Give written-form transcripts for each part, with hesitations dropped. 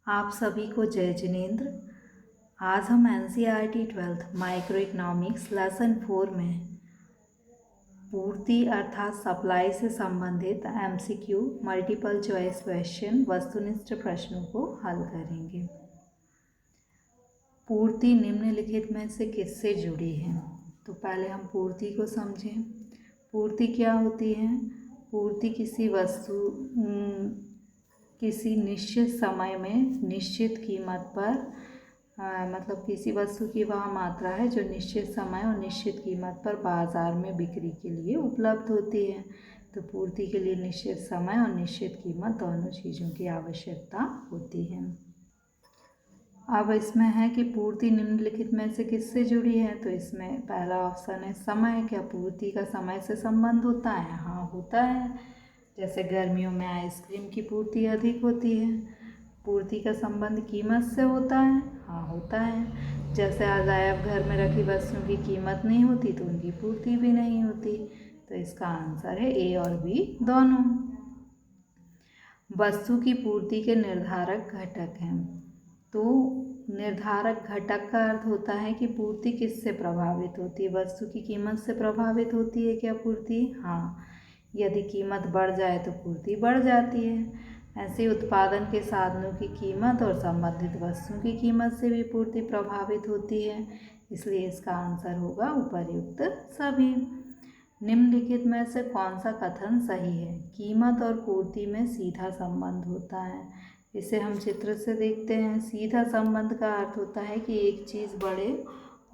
आप सभी को जय जिनेंद्र। आज हम NCERT 12th micro economics lesson 4 में पूर्ति अर्थात सप्लाई से संबंधित एमसीक्यू मल्टीपल चॉइस क्वेश्चन वस्तुनिष्ठ प्रश्नों को हल करेंगे। पूर्ति निम्नलिखित में से किससे जुड़ी है? तो पहले हम पूर्ति को समझें। पूर्ति क्या होती है? पूर्ति किसी वस्तु किसी निश्चित समय में निश्चित कीमत पर मतलब किसी वस्तु की वह मात्रा है जो निश्चित समय और निश्चित कीमत पर बाज़ार में बिक्री के लिए उपलब्ध होती है। तो पूर्ति के लिए निश्चित समय और निश्चित कीमत दोनों चीज़ों की आवश्यकता होती है। अब इसमें है कि पूर्ति निम्नलिखित में से किससे जुड़ी है? तो इसमें पहला ऑप्शन है समय। क्या पूर्ति का समय से संबंध होता है? हाँ, होता है। जैसे गर्मियों में आइसक्रीम की पूर्ति अधिक होती है। पूर्ति का संबंध कीमत से होता है? हाँ, होता है। जैसे अजायब घर में रखी वस्तुओं की कीमत नहीं होती तो उनकी पूर्ति भी नहीं होती। तो इसका आंसर है ए और बी दोनों। वस्तु की पूर्ति के निर्धारक घटक हैं। तो निर्धारक घटक का अर्थ होता है कि पूर्ति किससे प्रभावित होती है? वस्तु की कीमत से प्रभावित होती है क्या पूर्ति? हाँ, यदि कीमत बढ़ जाए तो पूर्ति बढ़ जाती है। ऐसे उत्पादन के साधनों की कीमत और संबंधित वस्तुओं की कीमत से भी पूर्ति प्रभावित होती है। इसलिए इसका आंसर होगा उपर्युक्त सभी। निम्नलिखित में से कौन सा कथन सही है? कीमत और पूर्ति में सीधा संबंध होता है। इसे हम चित्र से देखते हैं। सीधा संबंध का अर्थ होता है कि एक चीज़ बढ़े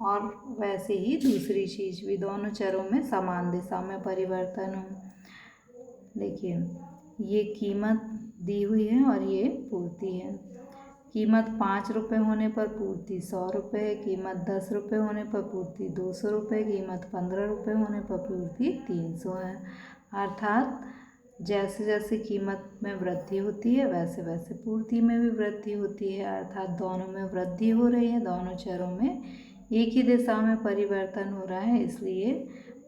और वैसे ही दूसरी चीज़ भी, दोनों चरों में समान दिशा में परिवर्तन हो। देखिए, ये कीमत दी हुई है और ये पूर्ति है। कीमत 5 रुपये होने पर पूर्ति 100 रुपये है। कीमत 10 रुपये होने पर पूर्ति 200 रुपये। कीमत 15 रुपये होने पर पूर्ति 300 है। अर्थात जैसे जैसे कीमत में वृद्धि होती है वैसे वैसे पूर्ति में भी वृद्धि होती है। अर्थात दोनों में वृद्धि हो रही है, दोनों चरों में एक ही दिशा में परिवर्तन हो रहा है। इसलिए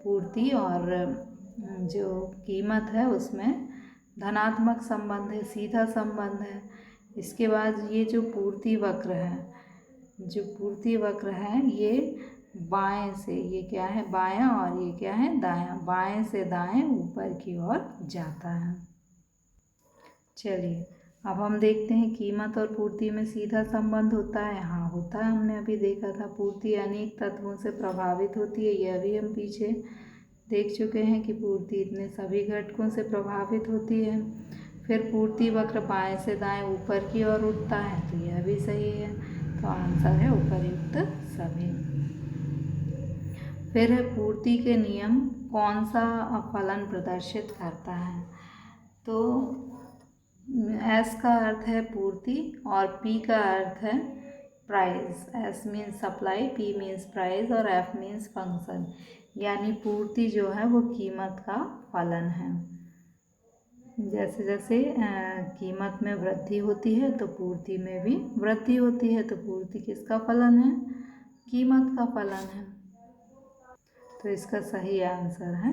पूर्ति और जो कीमत है उसमें धनात्मक संबंध है, सीधा संबंध है। इसके बाद ये जो पूर्ति वक्र है, ये बाएं से, ये क्या है? बायां, और ये क्या है? दायां। बाएं से दाएं ऊपर की ओर जाता है। चलिए, अब हम देखते हैं कीमत और पूर्ति में सीधा संबंध होता है। हाँ, होता है। हमने अभी देखा था पूर्ति अनेक तत्वों से प्रभावित होती है। यह भी हम पीछे देख चुके हैं कि पूर्ति इतने सभी घटकों से प्रभावित होती है। फिर पूर्ति वक्र बाएं से दाएं ऊपर की ओर उठता है, तो यह भी सही है। तो आंसर है उपर्युक्त सभी। फिर है पूर्ति के नियम कौन सा फलन प्रदर्शित करता है? तो एस का अर्थ है पूर्ति और पी का अर्थ है price. S means supply, P means price और एफ मीन्स फंक्शन। यानी पूर्ति जो है वो कीमत का फलन है। जैसे जैसे कीमत में वृद्धि होती है तो पूर्ति में भी वृद्धि होती है। तो पूर्ति किसका फलन है? कीमत का फलन है। तो इसका सही आंसर है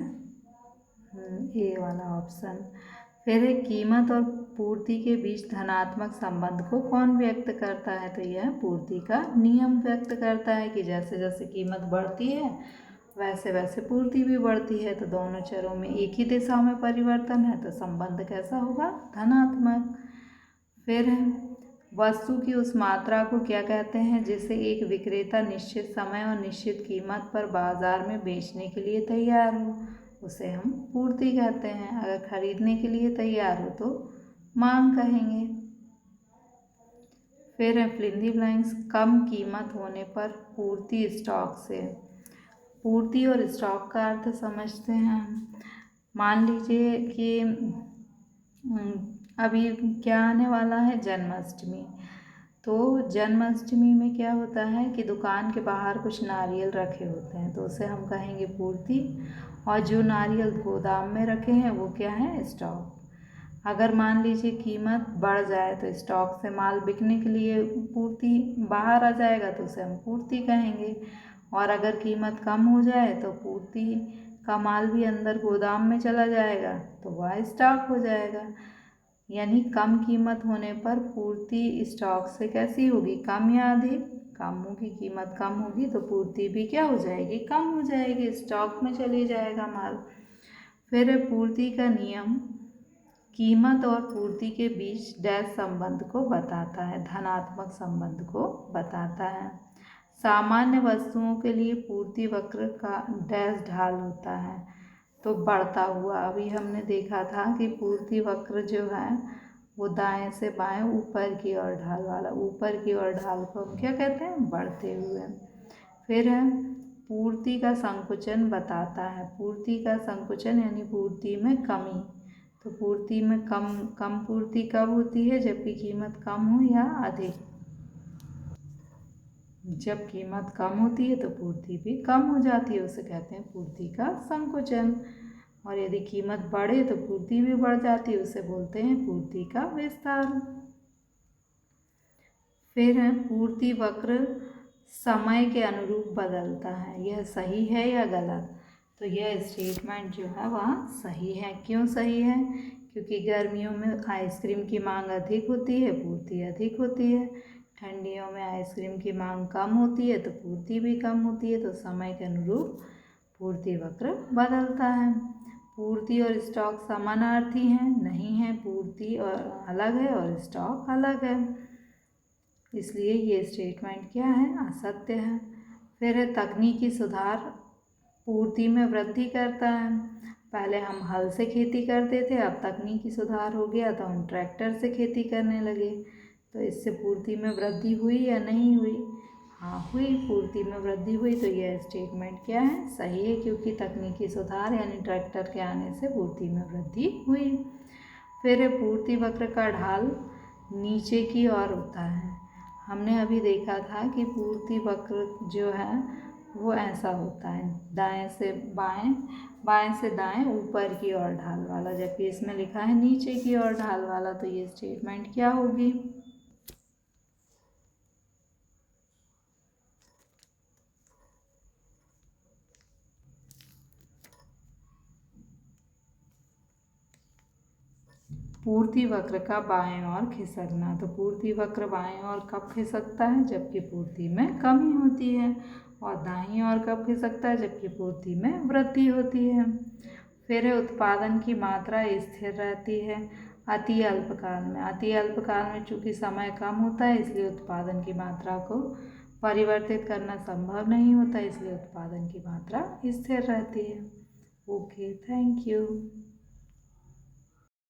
ए वाला ऑप्शन। फिर है कीमत और पूर्ति के बीच धनात्मक संबंध को कौन व्यक्त करता है? तो यह पूर्ति का नियम व्यक्त करता है कि जैसे जैसे कीमत बढ़ती है वैसे वैसे पूर्ति भी बढ़ती है। तो दोनों चरों में एक ही दिशा में परिवर्तन है, तो संबंध कैसा होगा? धनात्मक। फिर है वस्तु की उस मात्रा को क्या कहते हैं जिसे एक विक्रेता निश्चित समय और निश्चित कीमत पर बाजार में बेचने के लिए तैयार हो, उसे हम पूर्ति कहते हैं। अगर खरीदने के लिए तैयार हो तो मांग कहेंगे। फिर है फिल इन द ब्लैंक्स, कम कीमत होने पर पूर्ति स्टॉक से। पूर्ति और स्टॉक का अर्थ समझते हैं। मान लीजिए कि अभी क्या आने वाला है? जन्माष्टमी। तो जन्माष्टमी में क्या होता है कि दुकान के बाहर कुछ नारियल रखे होते हैं, तो उसे हम कहेंगे पूर्ति। और जो नारियल गोदाम में रखे हैं वो क्या है? स्टॉक। अगर मान लीजिए कीमत बढ़ जाए तो स्टॉक से माल बिकने के लिए पूर्ति बाहर आ जाएगा, तो उसे हम पूर्ति कहेंगे। और अगर कीमत कम हो जाए तो पूर्ति का माल भी अंदर गोदाम में चला जाएगा, तो वह स्टॉक हो जाएगा। यानी कम कीमत होने पर पूर्ति स्टॉक से कैसी होगी, कम या अधिक, कम होगी। कीमत कम होगी तो पूर्ति भी क्या हो जाएगी, कम हो जाएगी, स्टॉक में चली जाएगा माल। फिर पूर्ति का नियम कीमत और पूर्ति के बीच डैश संबंध को बताता है, धनात्मक संबंध को बताता है। सामान्य वस्तुओं के लिए पूर्ति वक्र का डैश ढाल होता है, तो बढ़ता हुआ। अभी हमने देखा था कि पूर्ति वक्र जो है वो दाएं से बाएं ऊपर की ओर ढाल वाला, ऊपर की ओर ढाल को हम क्या कहते हैं, बढ़ते हुए। फिर है पूर्ति का संकुचन बताता है, पूर्ति का संकुचन यानी पूर्ति में कमी। तो पूर्ति में कम पूर्ति कब होती है, जबकि कीमत कम हो या अधिक। जब कीमत कम होती है तो पूर्ति भी कम हो जाती है, उसे कहते हैं पूर्ति का संकुचन। और यदि कीमत बढ़े तो पूर्ति भी बढ़ जाती है, उसे बोलते हैं पूर्ति का विस्तार। फिर है पूर्ति वक्र समय के अनुरूप बदलता है, यह सही है या गलत। तो यह स्टेटमेंट जो है वह सही है। क्यों सही है, क्योंकि गर्मियों में आइसक्रीम की मांग अधिक होती है, पूर्ति अधिक होती है। ठंडियों में आइसक्रीम की मांग कम होती है तो पूर्ति भी कम होती है। तो समय के अनुरूप पूर्ति वक्र बदलता है। पूर्ति और स्टॉक समानार्थी हैं, नहीं है, पूर्ति और अलग है और स्टॉक अलग है, इसलिए ये स्टेटमेंट क्या है, असत्य है। फिर है तकनीकी सुधार पूर्ति में वृद्धि करता है। पहले हम हल से खेती करते थे, अब तकनीकी सुधार हो गया तो हम ट्रैक्टर से खेती करने लगे। तो इससे पूर्ति में वृद्धि हुई या नहीं हुई, हाँ हुई, पूर्ति में वृद्धि हुई। तो यह स्टेटमेंट क्या है, सही है, क्योंकि तकनीकी सुधार यानी ट्रैक्टर के आने से पूर्ति में वृद्धि हुई। फिर पूर्ति वक्र का ढाल नीचे की ओर होता है। हमने अभी देखा था कि पूर्ति वक्र जो है वो ऐसा होता है, दाएं से बाएं, बाएं से दाएं, ऊपर की ओर ढाल वाला, जबकि इसमें लिखा है नीचे की ओर ढाल वाला। तो ये स्टेटमेंट क्या होगी, पूर्ति वक्र का बाएं ओर खिसकना। तो पूर्ति वक्र बाएं ओर कब खिसकता है, जबकि पूर्ति में कमी होती है, और दाईं ओर कब खिसकता है, जबकि पूर्ति में वृद्धि होती है। फिर उत्पादन की मात्रा स्थिर रहती है अति अल्पकाल में। अति अल्पकाल में चूंकि समय कम होता है, इसलिए उत्पादन की मात्रा को परिवर्तित करना संभव नहीं होता, इसलिए उत्पादन की मात्रा स्थिर रहती है। Okay, thank you.